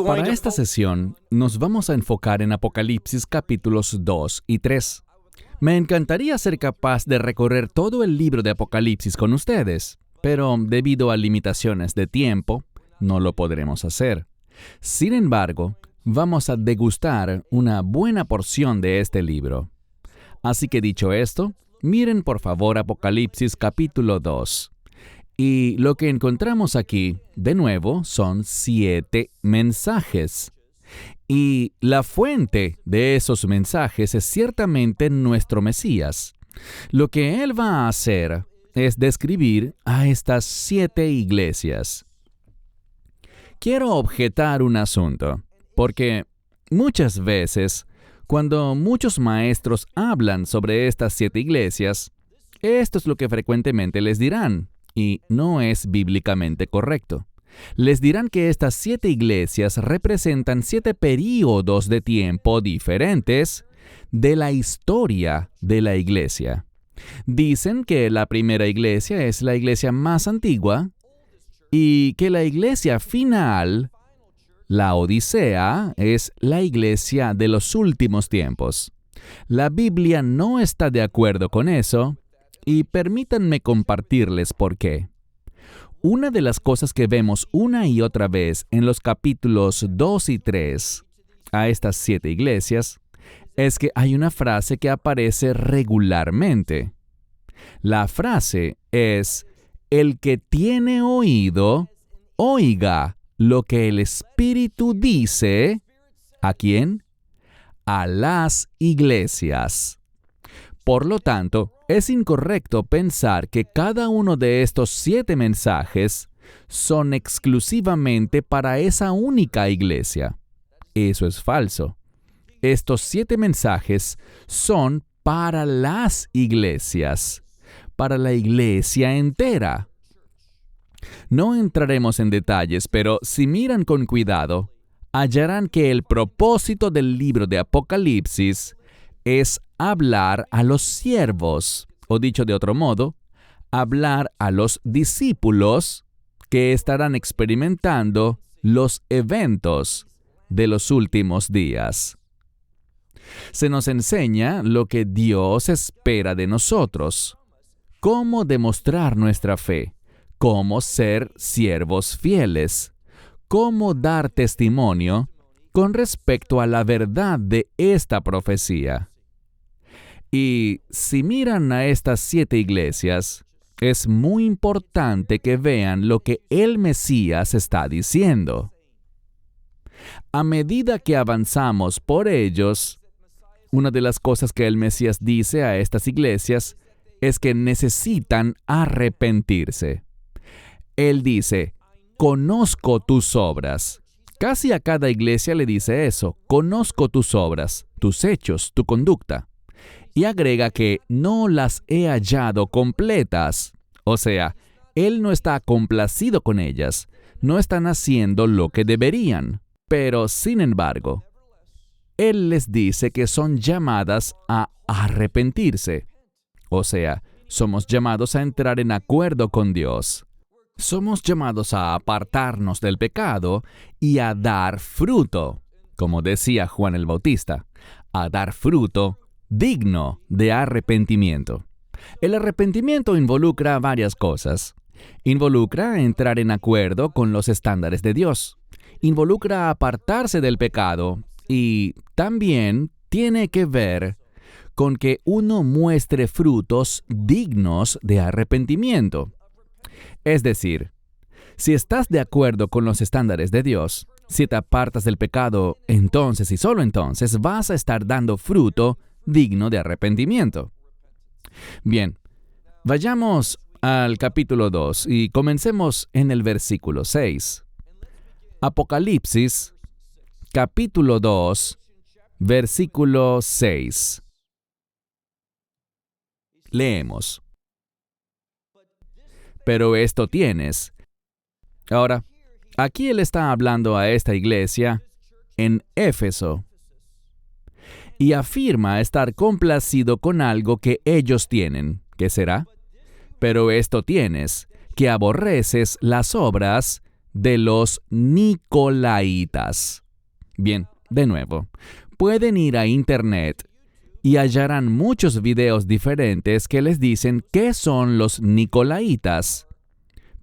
Para esta sesión, nos vamos a enfocar en Apocalipsis capítulos 2 y 3. Me encantaría ser capaz de recorrer todo el libro de Apocalipsis con ustedes, pero debido a limitaciones de tiempo, no lo podremos hacer. Sin embargo, vamos a degustar una buena porción de este libro. Así que dicho esto, miren por favor Apocalipsis capítulo 2. Y lo que encontramos aquí, de nuevo, son 7 mensajes. Y la fuente de esos mensajes es ciertamente nuestro Mesías. Lo que Él va a hacer es describir a estas 7 iglesias. Quiero objetar un asunto, porque muchas veces, cuando muchos maestros hablan sobre estas 7 iglesias, esto es lo que frecuentemente les dirán. Y no es bíblicamente correcto. Les dirán que estas 7 iglesias representan 7 períodos de tiempo diferentes de la historia de la iglesia. Dicen que la primera iglesia es la iglesia más antigua y que la iglesia final, la Odisea, es la iglesia de los últimos tiempos. La Biblia no está de acuerdo con eso. Y permítanme compartirles por qué. Una de las cosas que vemos una y otra vez en los capítulos 2 y 3 a estas 7 iglesias es que hay una frase que aparece regularmente. La frase es: el que tiene oído, oiga lo que el Espíritu dice. ¿A quién? A las iglesias. Por lo tanto, es incorrecto pensar que cada uno de estos 7 mensajes son exclusivamente para esa única iglesia. Eso es falso. Estos 7 mensajes son para las iglesias, para la iglesia entera. No entraremos en detalles, pero si miran con cuidado, hallarán que el propósito del libro de Apocalipsis es hablar a los siervos, o dicho de otro modo, hablar a los discípulos que estarán experimentando los eventos de los últimos días. Se nos enseña lo que Dios espera de nosotros, cómo demostrar nuestra fe, cómo ser siervos fieles, cómo dar testimonio con respecto a la verdad de esta profecía. Y si miran a estas 7 iglesias, es muy importante que vean lo que el Mesías está diciendo. A medida que avanzamos por ellos, una de las cosas que el Mesías dice a estas iglesias es que necesitan arrepentirse. Él dice: conozco tus obras. Casi a cada iglesia le dice eso: conozco tus obras, tus hechos, tu conducta. Y agrega que no las he hallado completas. O sea, Él no está complacido con ellas. No están haciendo lo que deberían. Pero, sin embargo, Él les dice que son llamadas a arrepentirse. O sea, somos llamados a entrar en acuerdo con Dios. Somos llamados a apartarnos del pecado y a dar fruto, como decía Juan el Bautista, a dar fruto digno de arrepentimiento. El arrepentimiento involucra varias cosas. Involucra entrar en acuerdo con los estándares de Dios. Involucra apartarse del pecado y también tiene que ver con que uno muestre frutos dignos de arrepentimiento. Es decir, si estás de acuerdo con los estándares de Dios, si te apartas del pecado, entonces y solo entonces vas a estar dando fruto digno de arrepentimiento. Bien, vayamos al capítulo 2 y comencemos en el versículo 6. Apocalipsis, capítulo 2, versículo 6. Leemos: pero esto tienes. Ahora, aquí él está hablando a esta iglesia en Éfeso y afirma estar complacido con algo que ellos tienen. ¿Qué será? Pero esto tienes, que aborreces las obras de los Nicolaitas. Bien, de nuevo, pueden ir a Internet y hallarán muchos videos diferentes que les dicen qué son los Nicolaitas.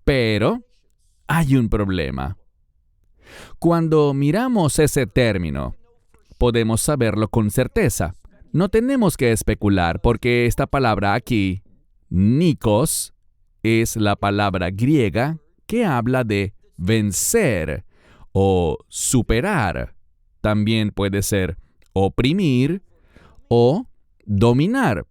Pero hay un problema. Cuando miramos ese término, podemos saberlo con certeza. No tenemos que especular porque esta palabra aquí, Nikos, es la palabra griega que habla de vencer o superar. También puede ser oprimir o dominar.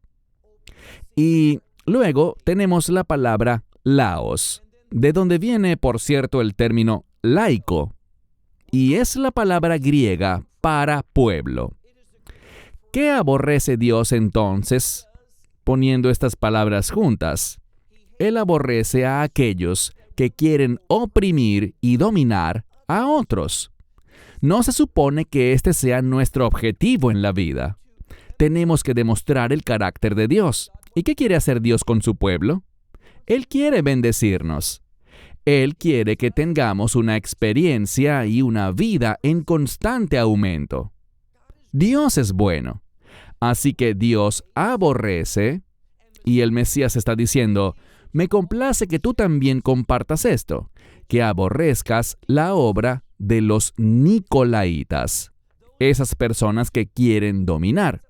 Y luego tenemos la palabra laos, de donde viene, por cierto, el término laico, y es la palabra griega para pueblo. ¿Qué aborrece Dios entonces? Poniendo estas palabras juntas, Él aborrece a aquellos que quieren oprimir y dominar a otros. No se supone que este sea nuestro objetivo en la vida. Tenemos que demostrar el carácter de Dios. ¿Y qué quiere hacer Dios con su pueblo? Él quiere bendecirnos. Él quiere que tengamos una experiencia y una vida en constante aumento. Dios es bueno. Así que Dios aborrece, y el Mesías está diciendo, me complace que tú también compartas esto, que aborrezcas la obra de los Nicolaitas, esas personas que quieren dominar.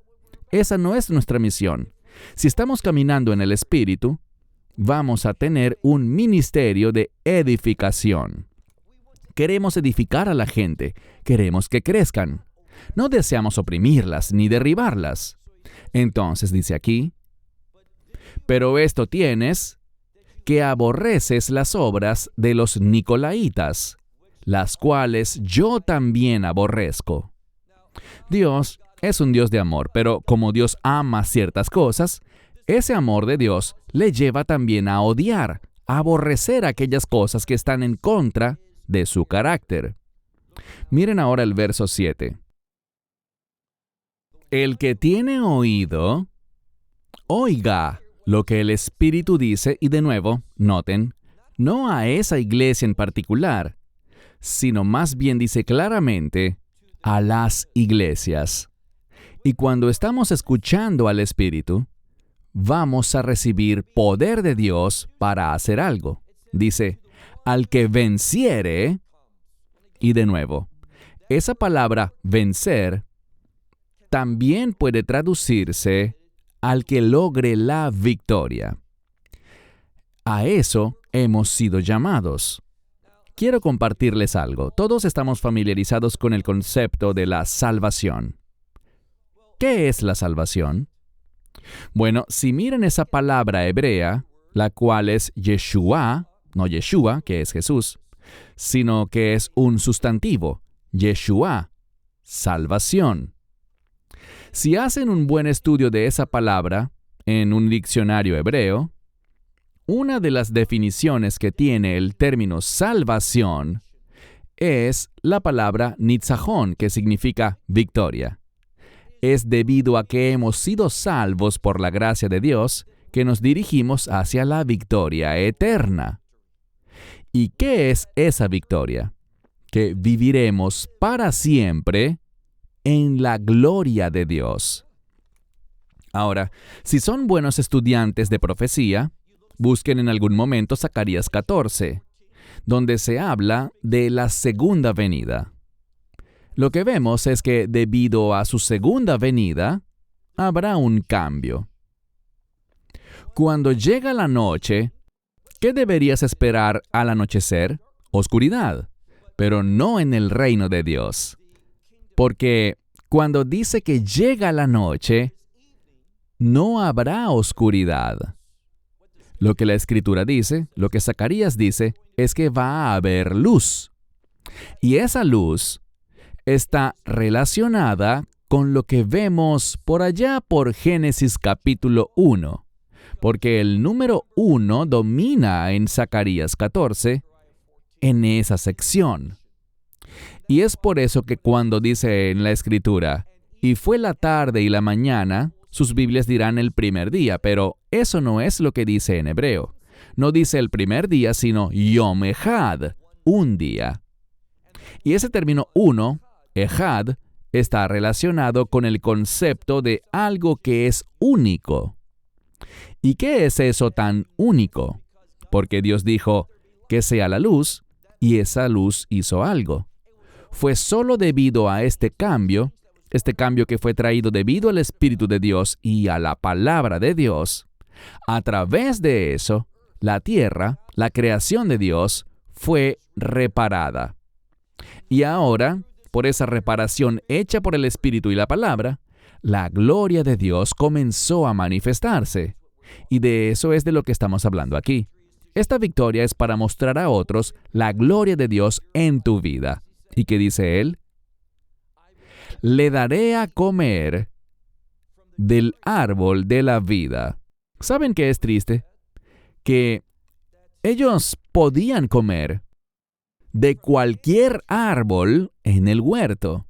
Esa no es nuestra misión. Si estamos caminando en el Espíritu, vamos a tener un ministerio de edificación. Queremos edificar a la gente, queremos que crezcan. No deseamos oprimirlas ni derribarlas. Entonces dice aquí, pero esto tienes, que aborreces las obras de los Nicolaitas, las cuales yo también aborrezco. Dios es un Dios de amor, pero como Dios ama ciertas cosas, ese amor de Dios le lleva también a odiar, a aborrecer aquellas cosas que están en contra de su carácter. Miren ahora el verso 7. El que tiene oído, oiga lo que el Espíritu dice, y de nuevo, noten, no a esa iglesia en particular, sino más bien dice claramente a las iglesias. Y cuando estamos escuchando al Espíritu, vamos a recibir poder de Dios para hacer algo. Dice, al que venciere, y de nuevo, esa palabra vencer también puede traducirse al que logre la victoria. A eso hemos sido llamados. Quiero compartirles algo. Todos estamos familiarizados con el concepto de la salvación. ¿Qué es la salvación? Bueno, si miran esa palabra hebrea, la cual es Yeshua, no Yeshua, que es Jesús, sino que es un sustantivo, Yeshua, salvación. Si hacen un buen estudio de esa palabra en un diccionario hebreo, una de las definiciones que tiene el término salvación es la palabra nitzajón, que significa victoria. Es debido a que hemos sido salvos por la gracia de Dios que nos dirigimos hacia la victoria eterna. ¿Y qué es esa victoria? Que viviremos para siempre en la gloria de Dios. Ahora, si son buenos estudiantes de profecía, busquen en algún momento Zacarías 14, donde se habla de la segunda venida. Lo que vemos es que debido a su segunda venida, habrá un cambio. Cuando llega la noche, ¿qué deberías esperar al anochecer? Oscuridad, pero no en el reino de Dios. Porque cuando dice que llega la noche, no habrá oscuridad. Lo que la Escritura dice, lo que Zacarías dice, es que va a haber luz. Y esa luz está relacionada con lo que vemos por allá por Génesis capítulo 1, porque el número 1 domina en Zacarías 14 en esa sección. Y es por eso que cuando dice en la Escritura, y fue la tarde y la mañana, sus Biblias dirán el primer día, pero eso no es lo que dice en hebreo. No dice el primer día, sino Yom Echad, un día. Y ese término uno, Echad, está relacionado con el concepto de algo que es único. ¿Y qué es eso tan único? Porque Dios dijo que sea la luz, y esa luz hizo algo. Fue solo debido a este cambio que fue traído debido al Espíritu de Dios y a la palabra de Dios. A través de eso, la tierra, la creación de Dios, fue reparada. Y ahora, por esa reparación hecha por el Espíritu y la palabra, la gloria de Dios comenzó a manifestarse. Y de eso es de lo que estamos hablando aquí. Esta victoria es para mostrar a otros la gloria de Dios en tu vida. ¿Y qué dice él? Le daré a comer del árbol de la vida. ¿Saben qué es triste? Que ellos podían comer de cualquier árbol en el huerto.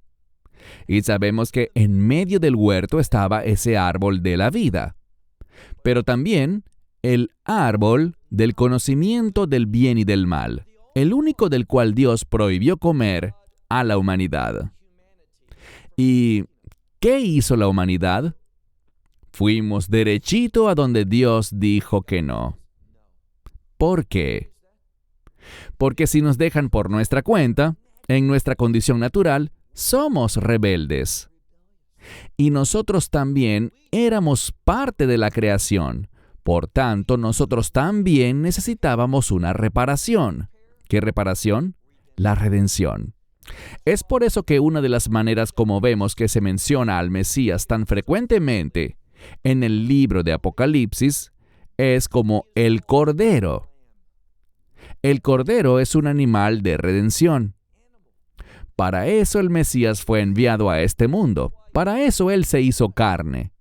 Y sabemos que en medio del huerto estaba ese árbol de la vida. Pero también el árbol del conocimiento del bien y del mal, el único del cual Dios prohibió comer a la humanidad. ¿Y qué hizo la humanidad? Fuimos derechito a donde Dios dijo que no. ¿Por qué? Porque si nos dejan por nuestra cuenta, en nuestra condición natural, somos rebeldes. Y nosotros también éramos parte de la creación. Por tanto, nosotros también necesitábamos una reparación. ¿Qué reparación? La redención. Es por eso que una de las maneras como vemos que se menciona al Mesías tan frecuentemente en el libro de Apocalipsis es como el Cordero. El Cordero es un animal de redención. Para eso el Mesías fue enviado a este mundo. Para eso Él se hizo carne.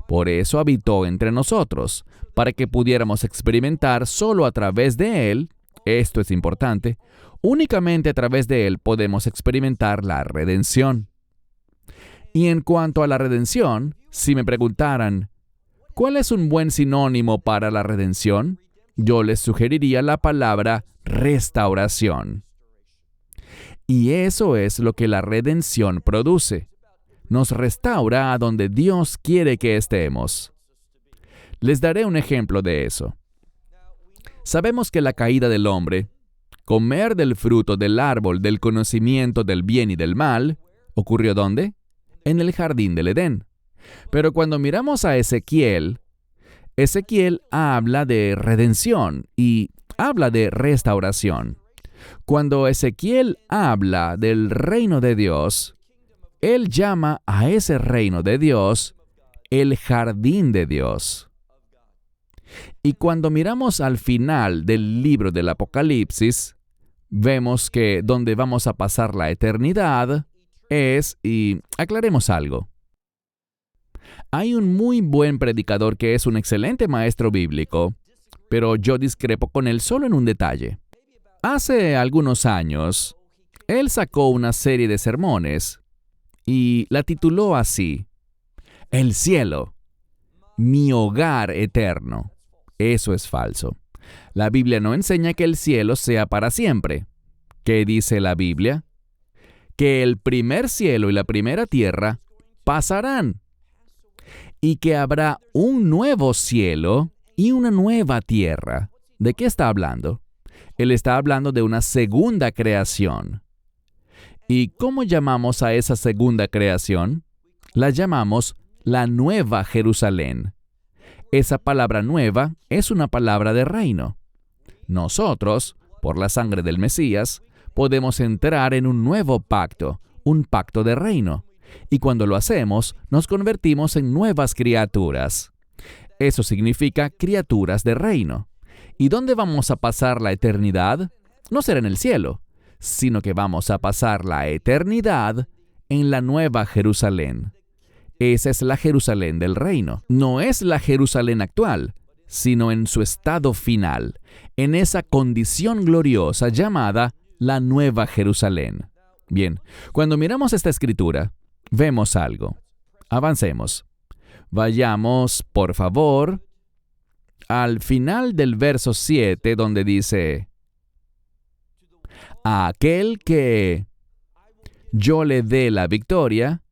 Por eso habitó entre nosotros, para que pudiéramos experimentar solo a través de Él, esto es importante, únicamente a través de Él podemos experimentar la redención. Y en cuanto a la redención, si me preguntaran, ¿cuál es un buen sinónimo para la redención? Yo les sugeriría la palabra restauración. Y eso es lo que la redención produce. Nos restaura a donde Dios quiere que estemos. Les daré un ejemplo de eso. Sabemos que la caída del hombre, comer del fruto del árbol del conocimiento del bien y del mal, ¿ocurrió dónde? En el jardín del Edén. Pero cuando miramos a Ezequiel habla de redención y habla de restauración. Cuando Ezequiel habla del reino de Dios, él llama a ese reino de Dios el jardín de Dios. Y cuando miramos al final del libro del Apocalipsis, vemos que donde vamos a pasar la eternidad es, y aclaremos algo. Hay un muy buen predicador que es un excelente maestro bíblico, pero yo discrepo con él solo en un detalle. Hace algunos años, él sacó una serie de sermones y la tituló así: El cielo, mi hogar eterno. Eso es falso. La Biblia no enseña que el cielo sea para siempre. ¿Qué dice la Biblia? Que el primer cielo y la primera tierra pasarán, y que habrá un nuevo cielo y una nueva tierra. ¿De qué está hablando? Él está hablando de una segunda creación. ¿Y cómo llamamos a esa segunda creación? La llamamos la Nueva Jerusalén. Esa palabra nueva es una palabra de reino. Nosotros, por la sangre del Mesías, podemos entrar en un nuevo pacto, un pacto de reino. Y cuando lo hacemos, nos convertimos en nuevas criaturas. Eso significa criaturas de reino. ¿Y dónde vamos a pasar la eternidad? No será en el cielo, sino que vamos a pasar la eternidad en la Nueva Jerusalén. Esa es la Jerusalén del reino. No es la Jerusalén actual, sino en su estado final, en esa condición gloriosa llamada la Nueva Jerusalén. Bien, cuando miramos esta escritura, vemos algo. Avancemos. Vayamos, por favor, al final del verso 7, donde dice, a aquel que yo le dé la victoria,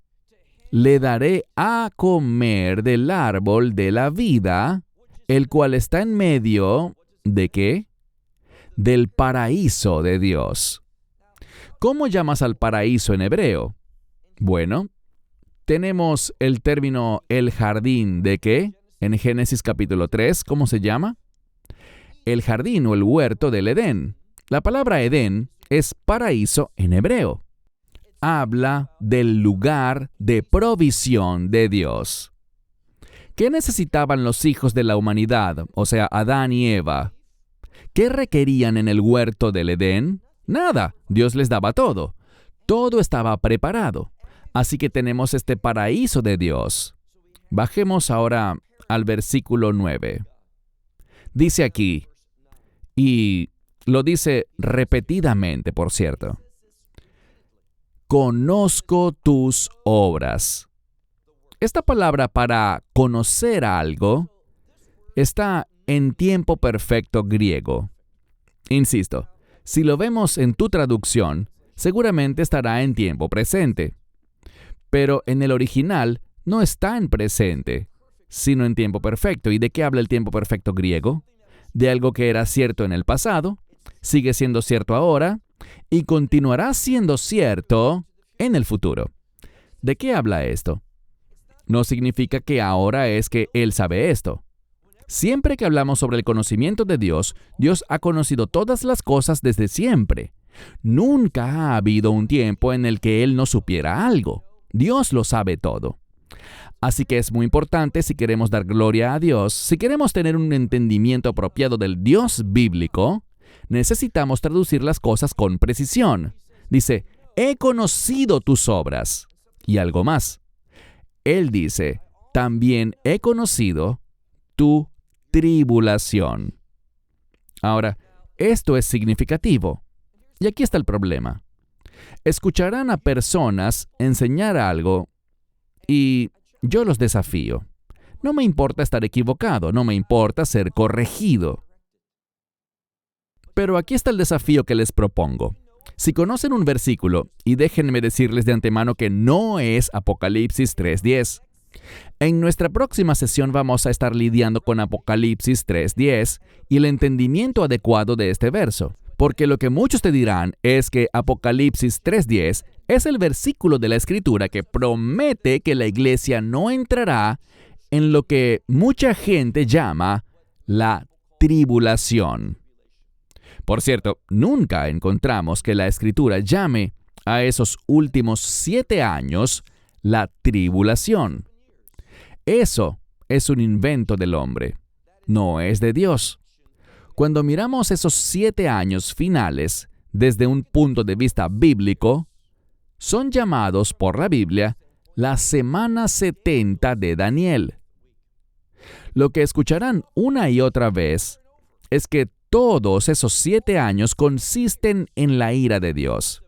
le daré a comer del árbol de la vida, el cual está en medio, ¿de qué? Del paraíso de Dios. ¿Cómo llamas al paraíso en hebreo? Bueno, tenemos el término el jardín de qué? En Génesis capítulo 3, ¿cómo se llama? El jardín o el huerto del Edén. La palabra Edén es paraíso en hebreo. Habla del lugar de provisión de Dios. ¿Qué necesitaban los hijos de la humanidad, o sea, Adán y Eva? ¿Qué requerían en el huerto del Edén? Nada, Dios les daba todo. Todo estaba preparado. Así que tenemos este paraíso de Dios. Bajemos ahora al versículo 9. Dice aquí, y lo dice repetidamente, por cierto, conozco tus obras. Esta palabra para conocer algo está en tiempo perfecto griego. Insisto, si lo vemos en tu traducción, seguramente estará en tiempo presente. Pero en el original no está en presente, sino en tiempo perfecto. ¿Y de qué habla el tiempo perfecto griego? De algo que era cierto en el pasado, sigue siendo cierto ahora, y continuará siendo cierto en el futuro. ¿De qué habla esto? No significa que ahora es que Él sabe esto. Siempre que hablamos sobre el conocimiento de Dios, Dios ha conocido todas las cosas desde siempre. Nunca ha habido un tiempo en el que Él no supiera algo. Dios lo sabe todo. Así que es muy importante, si queremos dar gloria a Dios, si queremos tener un entendimiento apropiado del Dios bíblico, necesitamos traducir las cosas con precisión. Dice, he conocido tus obras. Y algo más. Él dice, también he conocido tu tribulación. Ahora, esto es significativo. Y aquí está el problema. Escucharán a personas enseñar algo y yo los desafío. No me importa estar equivocado, no me importa ser corregido. Pero aquí está el desafío que les propongo. Si conocen un versículo, y déjenme decirles de antemano que no es Apocalipsis 3:10. En nuestra próxima sesión vamos a estar lidiando con Apocalipsis 3:10 y el entendimiento adecuado de este verso. Porque lo que muchos te dirán es que Apocalipsis 3:10 es el versículo de la Escritura que promete que la iglesia no entrará en lo que mucha gente llama la tribulación. Por cierto, nunca encontramos que la Escritura llame a esos últimos 7 años la tribulación. Eso es un invento del hombre, no es de Dios. Cuando miramos esos 7 años finales desde un punto de vista bíblico, son llamados por la Biblia la semana 70 de Daniel. Lo que escucharán una y otra vez es que todos esos 7 años consisten en la ira de Dios.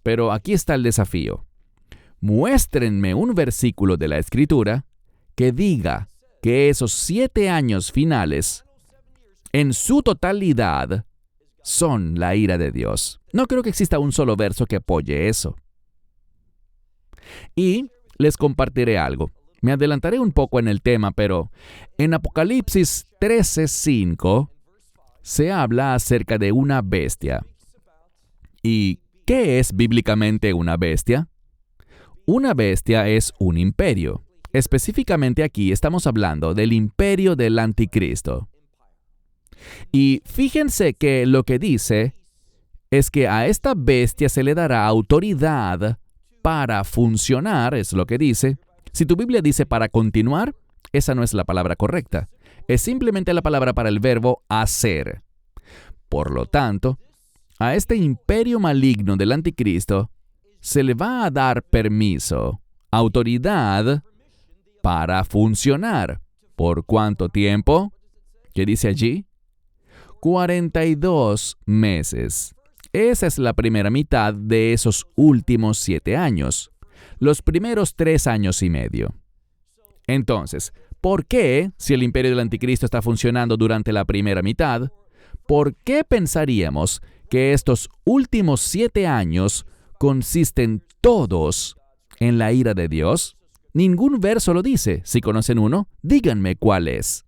Pero aquí está el desafío. Muéstrenme un versículo de la Escritura que diga que esos 7 años finales, en su totalidad, son la ira de Dios. No creo que exista un solo verso que apoye eso. Y les compartiré algo. Me adelantaré un poco en el tema, pero en Apocalipsis 13:5 se habla acerca de una bestia. ¿Y qué es bíblicamente una bestia? Una bestia es un imperio. Específicamente aquí estamos hablando del imperio del anticristo. Y fíjense que lo que dice es que a esta bestia se le dará autoridad para funcionar, es lo que dice. Si tu Biblia dice para continuar, esa no es la palabra correcta. Es simplemente la palabra para el verbo hacer. Por lo tanto, a este imperio maligno del anticristo se le va a dar permiso, autoridad para funcionar. ¿Por cuánto tiempo? ¿Qué dice allí? 42 meses. Esa es la primera mitad de esos últimos 7 años. Los primeros 3 años y medio. Entonces, ¿Por qué, si el imperio del anticristo está funcionando durante la primera mitad, por qué pensaríamos que estos últimos 7 años consisten todos en la ira de Dios? Ningún verso lo dice. Si conocen uno, díganme cuál es.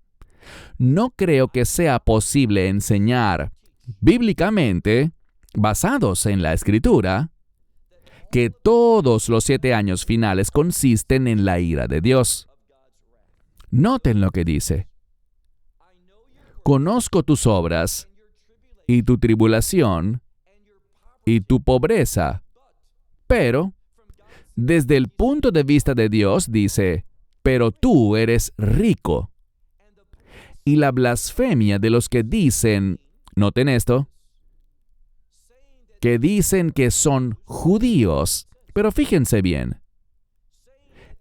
No creo que sea posible enseñar bíblicamente, basados en la Escritura, que todos los 7 años finales consisten en la ira de Dios. Noten lo que dice. Conozco tus obras y tu tribulación y tu pobreza, pero desde el punto de vista de Dios dice, pero tú eres rico. Y la blasfemia de los que dicen, noten esto, que dicen que son judíos, pero fíjense bien.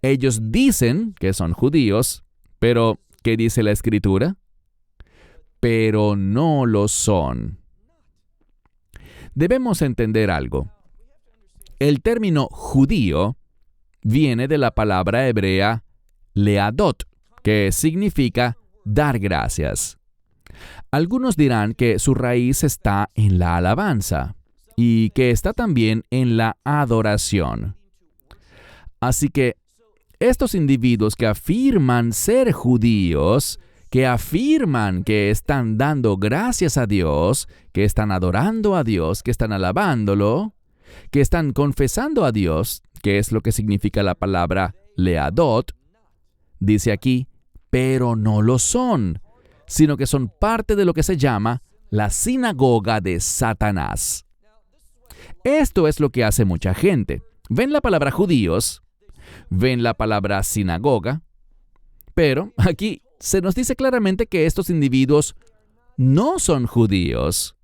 Ellos dicen que son judíos, pero ¿qué dice la Escritura? Pero no lo son. Debemos entender algo. El término judío viene de la palabra hebrea leadot, que significa dar gracias. Algunos dirán que su raíz está en la alabanza y que está también en la adoración. Así que estos individuos que afirman ser judíos, que afirman que están dando gracias a Dios, que están adorando a Dios, que están alabándolo, que están confesando a Dios, que es lo que significa la palabra leadot, dice aquí, pero no lo son, sino que son parte de lo que se llama la sinagoga de Satanás. Esto es lo que hace mucha gente. Ven la palabra judíos, ven la palabra sinagoga, pero aquí se nos dice claramente que estos individuos no son judíos.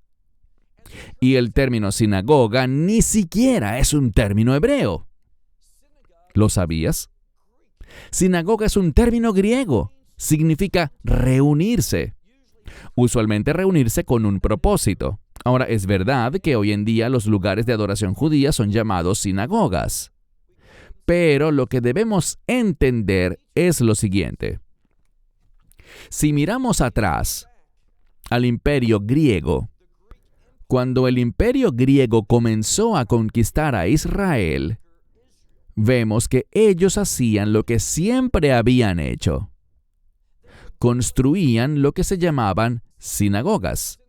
Y el término sinagoga ni siquiera es un término hebreo. ¿Lo sabías? Sinagoga es un término griego. Significa reunirse. Usualmente reunirse con un propósito. Ahora, es verdad que hoy en día los lugares de adoración judía son llamados sinagogas. Pero lo que debemos entender es lo siguiente. Si miramos atrás al imperio griego, cuando el imperio griego comenzó a conquistar a Israel, vemos que ellos hacían lo que siempre habían hecho. Construían lo que se llamaban sinagogas.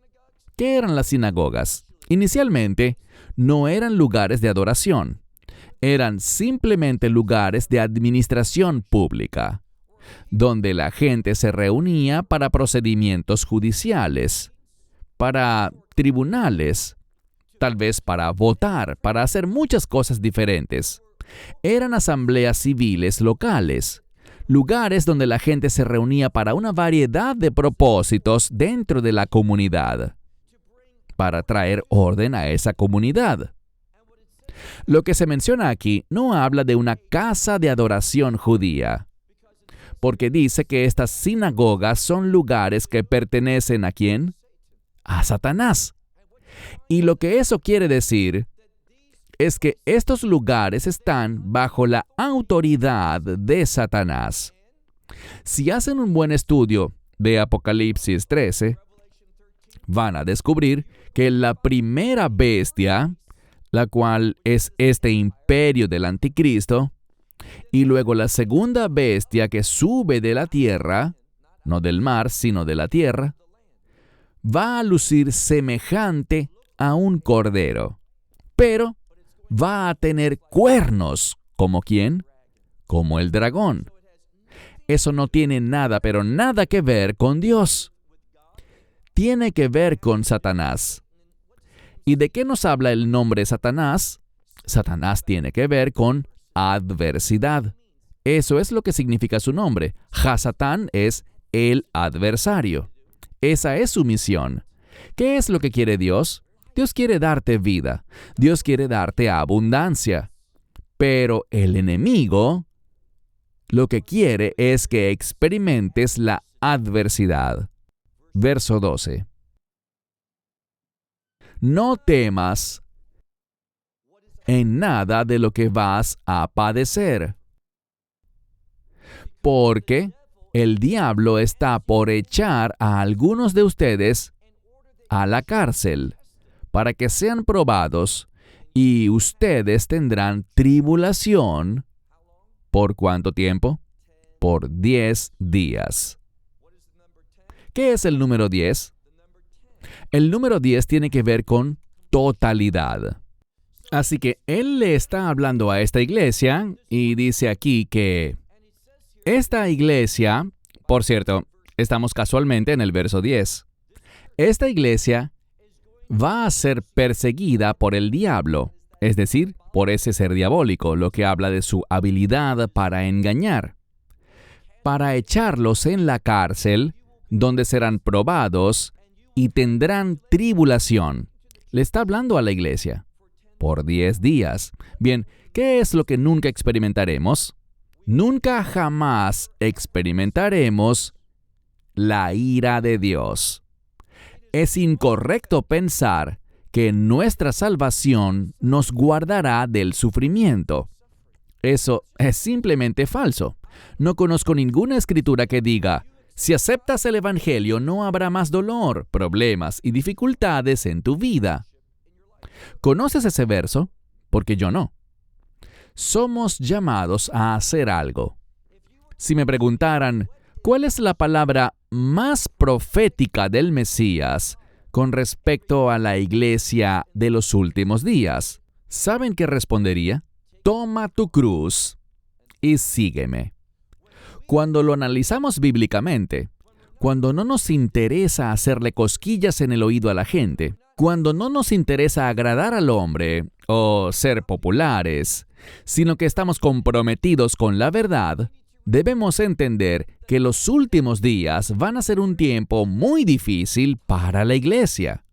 ¿Qué eran las sinagogas? Inicialmente, no eran lugares de adoración. Eran simplemente lugares de administración pública, donde la gente se reunía para procedimientos judiciales, para tribunales, tal vez para votar, para hacer muchas cosas diferentes. Eran asambleas civiles locales, lugares donde la gente se reunía para una variedad de propósitos dentro de la comunidad, para traer orden a esa comunidad. Lo que se menciona aquí no habla de una casa de adoración judía, porque dice que estas sinagogas son lugares que pertenecen ¿a quién? A Satanás. Y lo que eso quiere decir es que estos lugares están bajo la autoridad de Satanás. Si hacen un buen estudio de Apocalipsis 13, van a descubrir que la primera bestia, la cual es este imperio del anticristo, y luego la segunda bestia que sube de la tierra, no del mar, sino de la tierra, va a lucir semejante a un cordero, pero va a tener cuernos. ¿Como quién? Como el dragón. Eso no tiene nada, pero nada que ver con Dios. Tiene que ver con Satanás. ¿Y de qué nos habla el nombre Satanás? Satanás tiene que ver con adversidad. Eso es lo que significa su nombre. Hasatán es el adversario. Esa es su misión. ¿Qué es lo que quiere Dios? Dios quiere darte vida. Dios quiere darte abundancia. Pero el enemigo lo que quiere es que experimentes la adversidad. Verso 12. No temas en nada de lo que vas a padecer, porque El diablo está por echar a algunos de ustedes a la cárcel para que sean probados y ustedes tendrán tribulación. ¿Por cuánto tiempo? Por 10 días. ¿Qué es el número 10? El número 10 tiene que ver con totalidad. Así que él le está hablando a esta iglesia y dice aquí que esta iglesia, por cierto, estamos casualmente en el verso 10. Esta iglesia va a ser perseguida por el diablo, es decir, por ese ser diabólico, lo que habla de su habilidad para engañar, para echarlos en la cárcel, donde serán probados y tendrán tribulación. Le está hablando a la iglesia. Por 10 días. Bien, ¿qué es lo que nunca experimentaremos? Nunca jamás experimentaremos la ira de Dios. Es incorrecto pensar que nuestra salvación nos guardará del sufrimiento. Eso es simplemente falso. No conozco ninguna escritura que diga, si aceptas el Evangelio no habrá más dolor, problemas y dificultades en tu vida. ¿Conoces ese verso? Porque yo no. Somos llamados a hacer algo. Si me preguntaran, ¿cuál es la palabra más profética del Mesías con respecto a la iglesia de los últimos días? ¿Saben qué respondería? Toma tu cruz y sígueme. Cuando lo analizamos bíblicamente, cuando no nos interesa hacerle cosquillas en el oído a la gente, cuando no nos interesa agradar al hombre o ser populares, sino que estamos comprometidos con la verdad, debemos entender que los últimos días van a ser un tiempo muy difícil para la iglesia.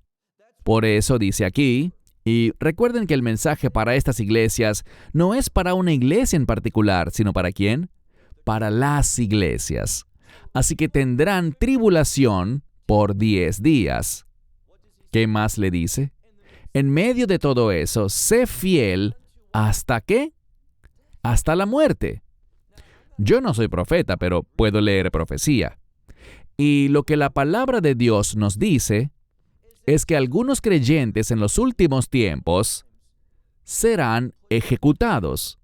Por eso dice aquí, y recuerden que el mensaje para estas iglesias no es para una iglesia en particular, sino ¿para quién? Para las iglesias. Así que tendrán tribulación por 10 días. ¿Qué más le dice? En medio de todo eso, sé fiel ¿hasta qué? Hasta la muerte. Yo no soy profeta, pero puedo leer profecía. Y lo que la palabra de Dios nos dice es que algunos creyentes en los últimos tiempos serán ejecutados.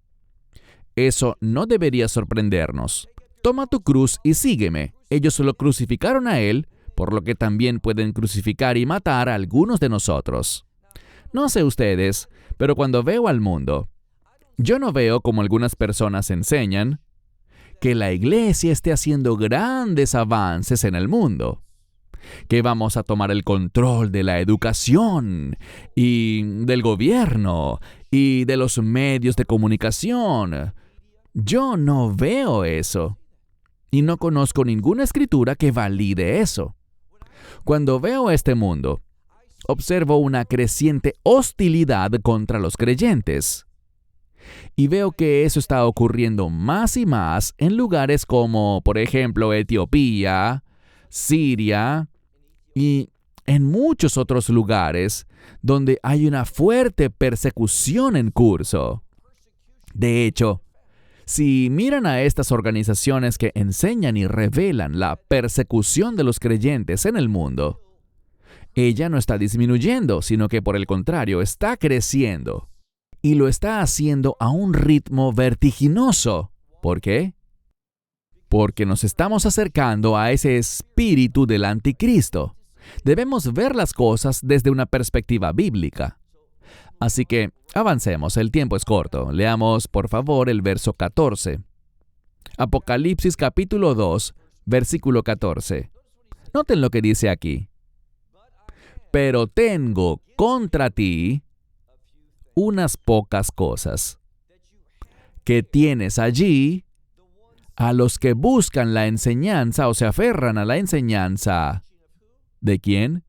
Eso no debería sorprendernos. Toma tu cruz y sígueme. Ellos lo crucificaron a él, por lo que también pueden crucificar y matar a algunos de nosotros. No sé ustedes, pero cuando veo al mundo, yo no veo, como algunas personas enseñan, que la iglesia esté haciendo grandes avances en el mundo, que vamos a tomar el control de la educación y del gobierno y de los medios de comunicación. Yo no veo eso y no conozco ninguna escritura que valide eso. Cuando veo este mundo, observo una creciente hostilidad contra los creyentes. Y veo que eso está ocurriendo más y más en lugares como, por ejemplo, Etiopía, Siria y en muchos otros lugares donde hay una fuerte persecución en curso. De hecho, si miran a estas organizaciones que enseñan y revelan la persecución de los creyentes en el mundo, ella no está disminuyendo, sino que por el contrario está creciendo. Y lo está haciendo a un ritmo vertiginoso. ¿Por qué? Porque nos estamos acercando a ese espíritu del anticristo. Debemos ver las cosas desde una perspectiva bíblica. Así que avancemos, el tiempo es corto. Leamos, por favor, el verso 14. Apocalipsis capítulo 2, versículo 14. Noten lo que dice aquí. Pero tengo contra ti unas pocas cosas, que tienes allí a los que buscan la enseñanza o se aferran a la enseñanza. ¿De quién?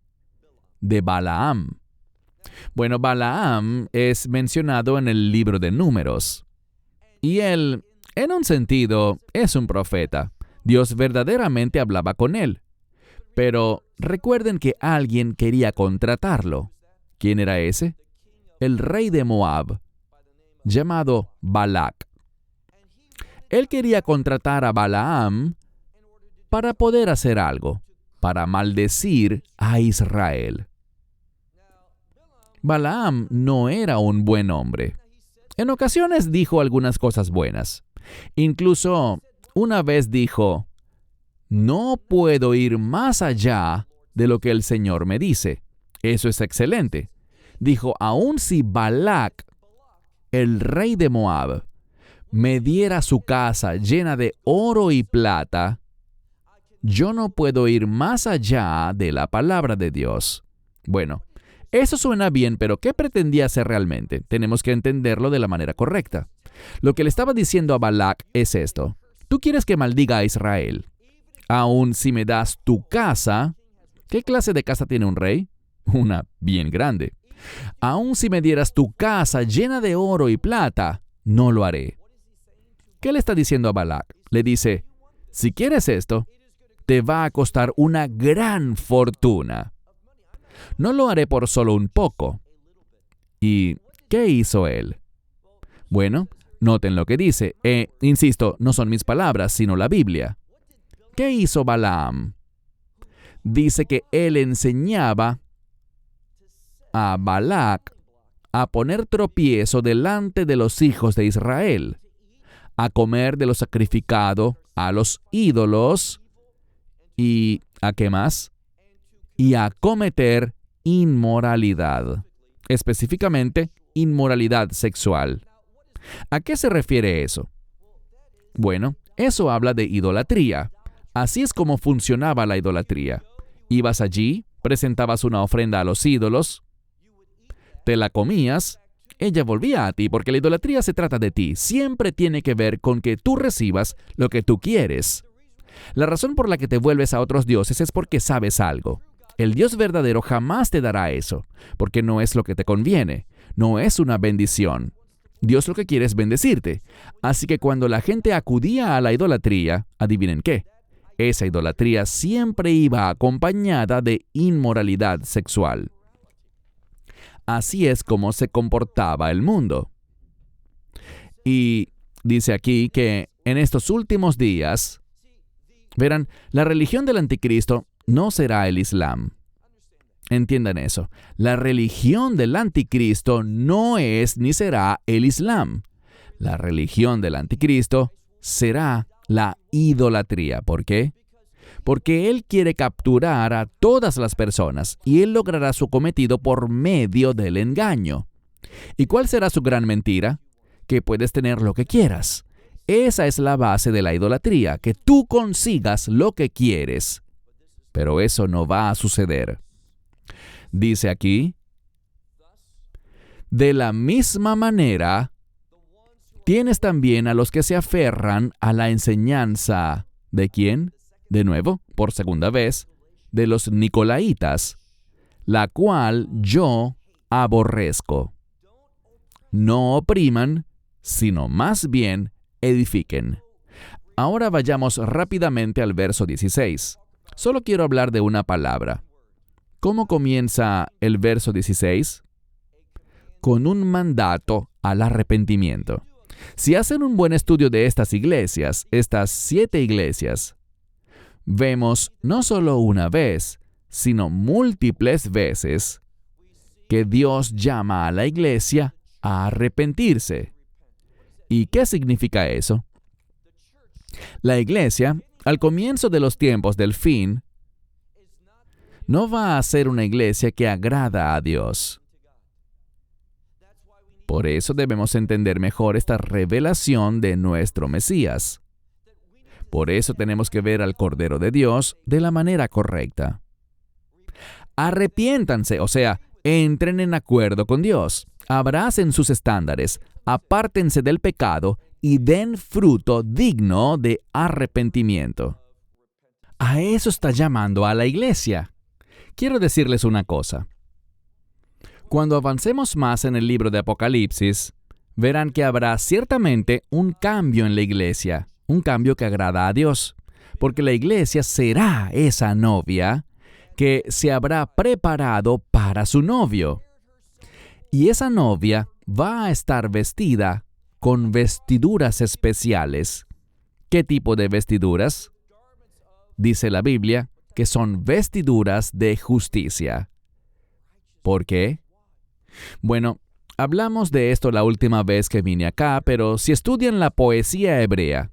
De Balaam. Bueno, Balaam es mencionado en el libro de Números. Y él, en un sentido, es un profeta. Dios verdaderamente hablaba con él. Pero recuerden que alguien quería contratarlo. ¿Quién era ese? El rey de Moab, llamado Balac. Él quería contratar a Balaam para poder hacer algo, para maldecir a Israel. Balaam no era un buen hombre. En ocasiones dijo algunas cosas buenas. Incluso una vez dijo, no puedo ir más allá de lo que el Señor me dice. Eso es excelente. Dijo, aun si Balac, el rey de Moab, me diera su casa llena de oro y plata, yo no puedo ir más allá de la palabra de Dios. Bueno, eso suena bien, pero ¿qué pretendía hacer realmente? Tenemos que entenderlo de la manera correcta. Lo que le estaba diciendo a Balac es esto. Tú quieres que maldiga a Israel. Aun si me das tu casa, ¿qué clase de casa tiene un rey? Una bien grande. Aun si me dieras tu casa llena de oro y plata, no lo haré. ¿Qué le está diciendo a Balac? Le dice, si quieres esto, te va a costar una gran fortuna. No lo haré por solo un poco. ¿Y qué hizo él? Bueno, noten lo que dice. Insisto, no son mis palabras, sino la Biblia. ¿Qué hizo Balaam? Dice que él enseñaba a Balac a poner tropiezo delante de los hijos de Israel, a comer de lo sacrificado a los ídolos y ¿a qué más? Y a cometer inmoralidad, específicamente inmoralidad sexual. ¿A qué se refiere eso? Bueno, eso habla de idolatría. Así es como funcionaba la idolatría. Ibas allí, presentabas una ofrenda a los ídolos, te la comías, ella volvía a ti, porque la idolatría se trata de ti. Siempre tiene que ver con que tú recibas lo que tú quieres. La razón por la que te vuelves a otros dioses es porque sabes algo. El Dios verdadero jamás te dará eso, porque no es lo que te conviene, no es una bendición. Dios lo que quiere es bendecirte. Así que cuando la gente acudía a la idolatría, adivinen qué, esa idolatría siempre iba acompañada de inmoralidad sexual. Así es como se comportaba el mundo. Y dice aquí que en estos últimos días, verán, la religión del anticristo no será el Islam. Entiendan eso. La religión del anticristo no es ni será el Islam. La religión del anticristo será la idolatría. ¿Por qué? Porque él quiere capturar a todas las personas y él logrará su cometido por medio del engaño. ¿Y cuál será su gran mentira? Que puedes tener lo que quieras. Esa es la base de la idolatría, que tú consigas lo que quieres. Pero eso no va a suceder. Dice aquí, de la misma manera, tienes también a los que se aferran a la enseñanza. ¿De quién? De nuevo, por segunda vez, de los nicolaitas, la cual yo aborrezco. No opriman, sino más bien edifiquen. Ahora vayamos rápidamente al verso 16. Solo quiero hablar de una palabra. ¿Cómo comienza el verso 16? Con un mandato al arrepentimiento. Si hacen un buen estudio de estas iglesias, estas 7 iglesias, vemos no solo una vez, sino múltiples veces que Dios llama a la iglesia a arrepentirse. ¿Y qué significa eso? La iglesia, al comienzo de los tiempos del fin, no va a ser una iglesia que agrada a Dios. Por eso debemos entender mejor esta revelación de nuestro Mesías. Por eso tenemos que ver al Cordero de Dios de la manera correcta. Arrepiéntanse, o sea, entren en acuerdo con Dios, abracen sus estándares, apártense del pecado y den fruto digno de arrepentimiento. A eso está llamando a la iglesia. Quiero decirles una cosa. Cuando avancemos más en el libro de Apocalipsis, verán que habrá ciertamente un cambio en la iglesia, un cambio que agrada a Dios, porque la iglesia será esa novia que se habrá preparado para su novio. Y esa novia va a estar vestida con vestiduras especiales. ¿Qué tipo de vestiduras? dice la Biblia, que son vestiduras de justicia. ¿Por qué? Bueno, hablamos de esto la última vez que vine acá, pero si estudian la poesía hebrea,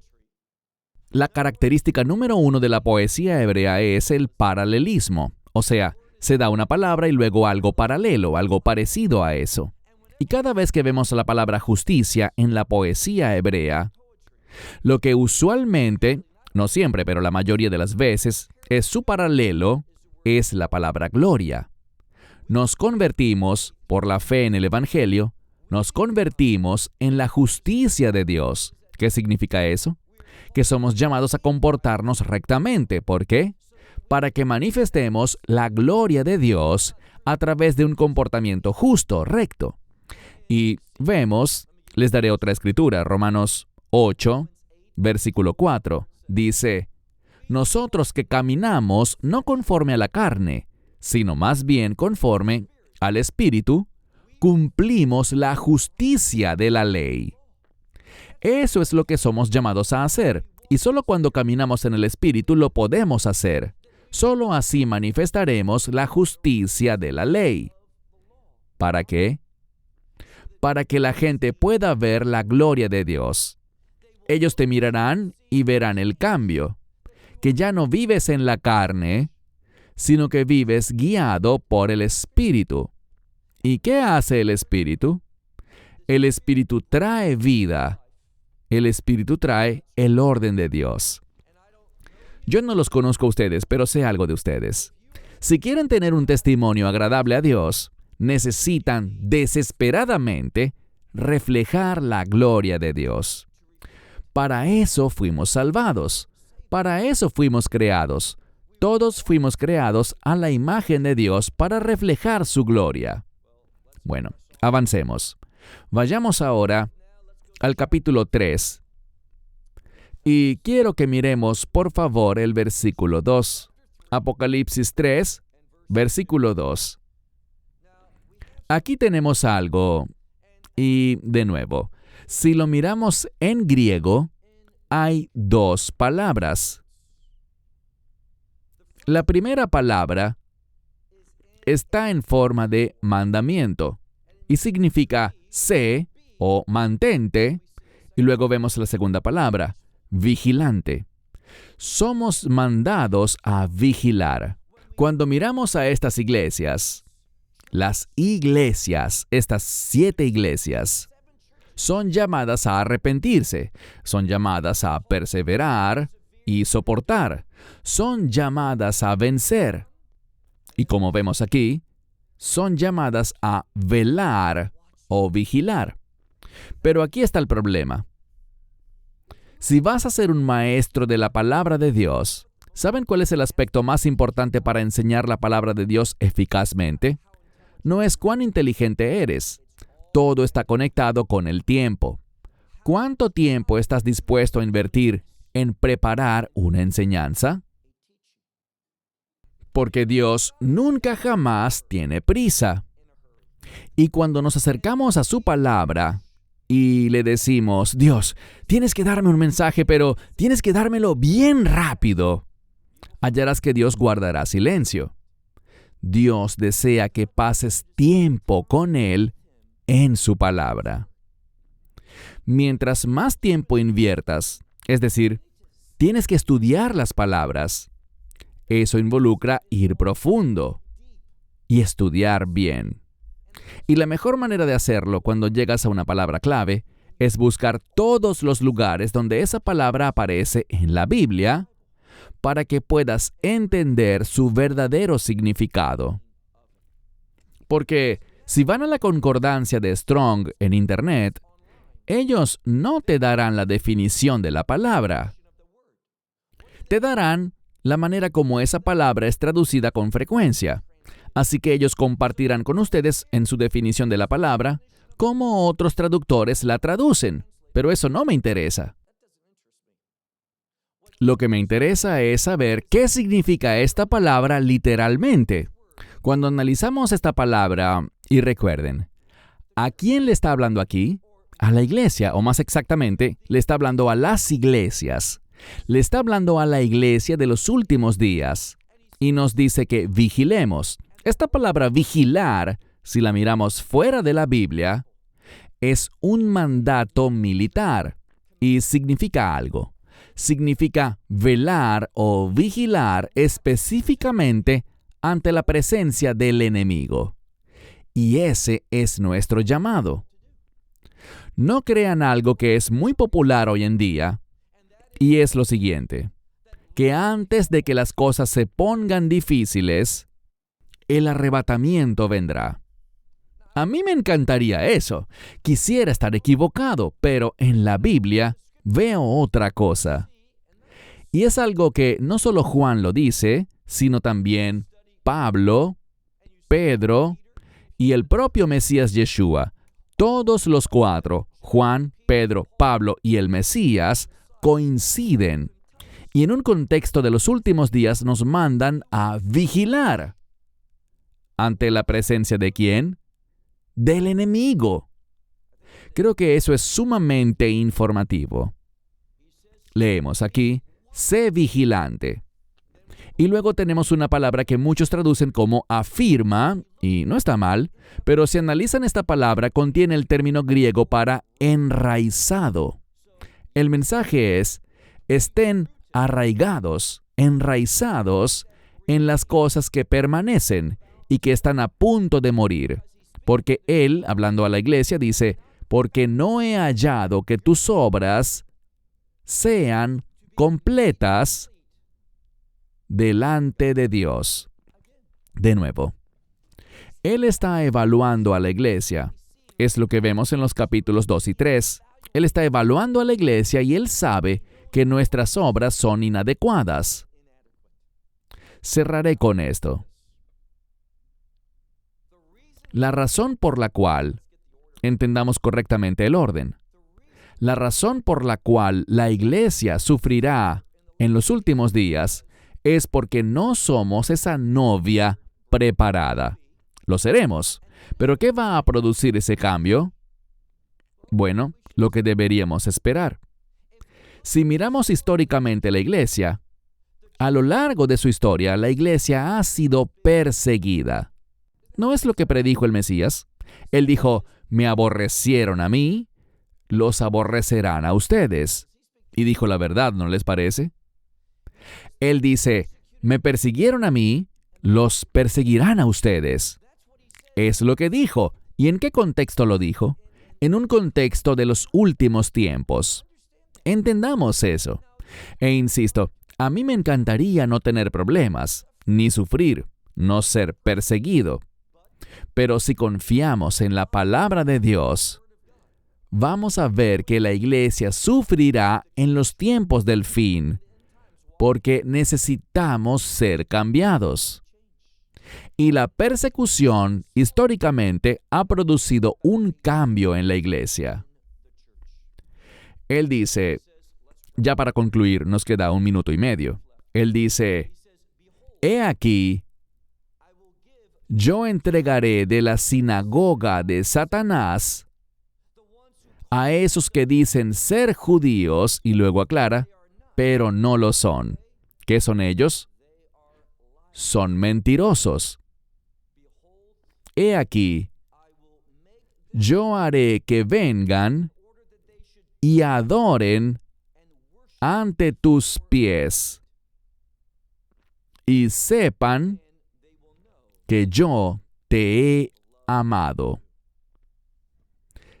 la característica número 1 de la poesía hebrea es el paralelismo. O sea, se da una palabra y luego algo paralelo, algo parecido a eso. Y cada vez que vemos la palabra justicia en la poesía hebrea, lo que usualmente, no siempre, pero la mayoría de las veces, es su paralelo, es la palabra gloria. Nos convertimos, por la fe en el Evangelio, nos convertimos en la justicia de Dios. ¿Qué significa eso? Que somos llamados a comportarnos rectamente. ¿Por qué? Para que manifestemos la gloria de Dios a través de un comportamiento justo, recto. Y vemos, les daré otra escritura, Romanos 8, versículo 4, dice: nosotros que caminamos no conforme a la carne, sino más bien conforme al Espíritu, cumplimos la justicia de la ley. Eso es lo que somos llamados a hacer, y solo cuando caminamos en el Espíritu lo podemos hacer. Solo así manifestaremos la justicia de la ley. ¿Para qué? Para que la gente pueda ver la gloria de Dios. Ellos te mirarán y verán el cambio, que ya no vives en la carne, sino que vives guiado por el Espíritu. ¿Y qué hace el Espíritu? El Espíritu trae vida. El Espíritu trae el orden de Dios. Yo no los conozco a ustedes, pero sé algo de ustedes. Si quieren tener un testimonio agradable a Dios, necesitan desesperadamente reflejar la gloria de Dios. Para eso fuimos salvados. Para eso fuimos creados. Todos fuimos creados a la imagen de Dios para reflejar su gloria. Bueno, avancemos. Vayamos ahora al capítulo 3. Y quiero que miremos, por favor, el versículo 2. Apocalipsis 3, versículo 2. Aquí tenemos algo. Y, de nuevo, si lo miramos en griego, hay dos palabras. La primera palabra está en forma de mandamiento y significa sé o mantente, y luego vemos la segunda palabra, vigilante. Somos mandados a vigilar. Cuando miramos a estas iglesias, las iglesias, estas 7 iglesias, son llamadas a arrepentirse, son llamadas a perseverar y soportar, son llamadas a vencer. Y como vemos aquí, son llamadas a velar o vigilar. Pero aquí está el problema. Si vas a ser un maestro de la palabra de Dios, ¿saben cuál es el aspecto más importante para enseñar la palabra de Dios eficazmente? No es cuán inteligente eres. Todo está conectado con el tiempo. ¿Cuánto tiempo estás dispuesto a invertir en preparar una enseñanza? Porque Dios nunca jamás tiene prisa. Y cuando nos acercamos a su palabra y le decimos, Dios, tienes que darme un mensaje, pero tienes que dármelo bien rápido, hallarás que Dios guardará silencio. Dios desea que pases tiempo con Él en su palabra. Mientras más tiempo inviertas, es decir, tienes que estudiar las palabras, eso involucra ir profundo y estudiar bien. Y la mejor manera de hacerlo cuando llegas a una palabra clave es buscar todos los lugares donde esa palabra aparece en la Biblia para que puedas entender su verdadero significado. Porque si van a la concordancia de Strong en Internet, ellos no te darán la definición de la palabra. Te darán la manera como esa palabra es traducida con frecuencia. Así que ellos compartirán con ustedes en su definición de la palabra cómo otros traductores la traducen, pero eso no me interesa. Lo que me interesa es saber qué significa esta palabra literalmente. Cuando analizamos esta palabra, y recuerden, ¿a quién le está hablando aquí? A la iglesia, o más exactamente, le está hablando a las iglesias. Le está hablando a la iglesia de los últimos días y nos dice que vigilemos. Esta palabra vigilar, si la miramos fuera de la Biblia, es un mandato militar y significa algo. Significa velar o vigilar específicamente ante la presencia del enemigo. Y ese es nuestro llamado. No crean algo que es muy popular hoy en día, y es lo siguiente, que antes de que las cosas se pongan difíciles, el arrebatamiento vendrá. A mí me encantaría eso. Quisiera estar equivocado, pero en la Biblia veo otra cosa. Y es algo que no solo Juan lo dice, sino también Pablo, Pedro y el propio Mesías Yeshua. Todos los cuatro, Juan, Pedro, Pablo y el Mesías, coinciden. Y en un contexto de los últimos días nos mandan a vigilar. ¿Ante la presencia de quién? Del enemigo. Creo que eso es sumamente informativo. Leemos aquí, sé vigilante. Y luego tenemos una palabra que muchos traducen como afirma, y no está mal, pero si analizan esta palabra contiene el término griego para enraizado. El mensaje es, estén arraigados, enraizados en las cosas que permanecen y que están a punto de morir. Porque él, hablando a la iglesia, dice, porque no he hallado que tus obras sean completas delante de Dios. De nuevo, Él está evaluando a la iglesia. Es lo que vemos en los capítulos 2 y 3. Él está evaluando a la iglesia y Él sabe que nuestras obras son inadecuadas. Cerraré con esto. La razón por la cual, entendamos correctamente el orden, la razón por la cual la iglesia sufrirá en los últimos días es porque no somos esa novia preparada. Lo seremos. ¿Pero qué va a producir ese cambio? Bueno, lo que deberíamos esperar. Si miramos históricamente la iglesia, a lo largo de su historia, la iglesia ha sido perseguida. ¿No es lo que predijo el Mesías? Él dijo, me aborrecieron a mí, los aborrecerán a ustedes. Y dijo la verdad, ¿no les parece? Él dice, me persiguieron a mí, los perseguirán a ustedes. Es lo que dijo. ¿Y en qué contexto lo dijo? En un contexto de los últimos tiempos. Entendamos eso. E insisto, a mí me encantaría no tener problemas, ni sufrir, no ser perseguido. Pero si confiamos en la palabra de Dios, vamos a ver que la iglesia sufrirá en los tiempos del fin, porque necesitamos ser cambiados. Y la persecución, históricamente, ha producido un cambio en la iglesia. Él dice, ya para concluir, nos queda 1 minuto y medio. Él dice, he aquí, yo entregaré de la sinagoga de Satanás a esos que dicen ser judíos, y luego aclara, pero no lo son. ¿Qué son ellos? Son mentirosos. He aquí, yo haré que vengan y adoren ante tus pies y sepan que yo te he amado.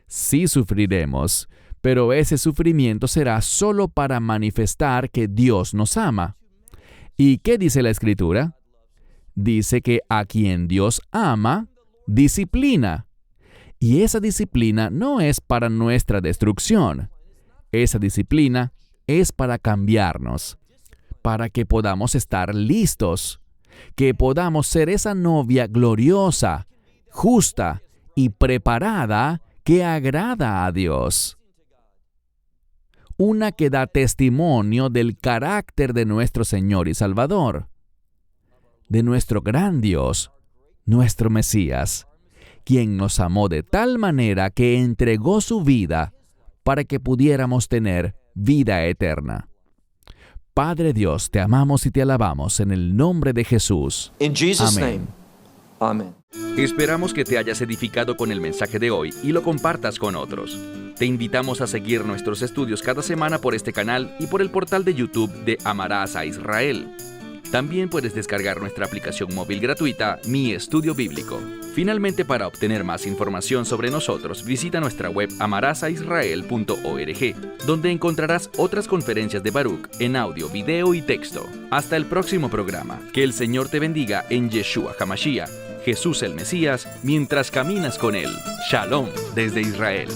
Sí sufriremos, pero ese sufrimiento será solo para manifestar que Dios nos ama. ¿Y qué dice la Escritura? Dice que a quien Dios ama, disciplina. Y esa disciplina no es para nuestra destrucción. Esa disciplina es para cambiarnos, para que podamos estar listos, que podamos ser esa novia gloriosa, justa y preparada que agrada a Dios. Una que da testimonio del carácter de nuestro Señor y Salvador, de nuestro gran Dios, nuestro Mesías, quien nos amó de tal manera que entregó su vida para que pudiéramos tener vida eterna. Padre Dios, te amamos y te alabamos en el nombre de Jesús. In Jesus' Amén. name, amen. Esperamos que te hayas edificado con el mensaje de hoy y lo compartas con otros. Te invitamos a seguir nuestros estudios cada semana por este canal y por el portal de YouTube de Amarás a Israel. También puedes descargar nuestra aplicación móvil gratuita, Mi Estudio Bíblico. Finalmente, para obtener más información sobre nosotros, visita nuestra web amarasaisrael.org, donde encontrarás otras conferencias de Baruch en audio, video y texto. Hasta el próximo programa. Que el Señor te bendiga en Yeshua HaMashiach, Jesús el Mesías, mientras caminas con Él. Shalom desde Israel.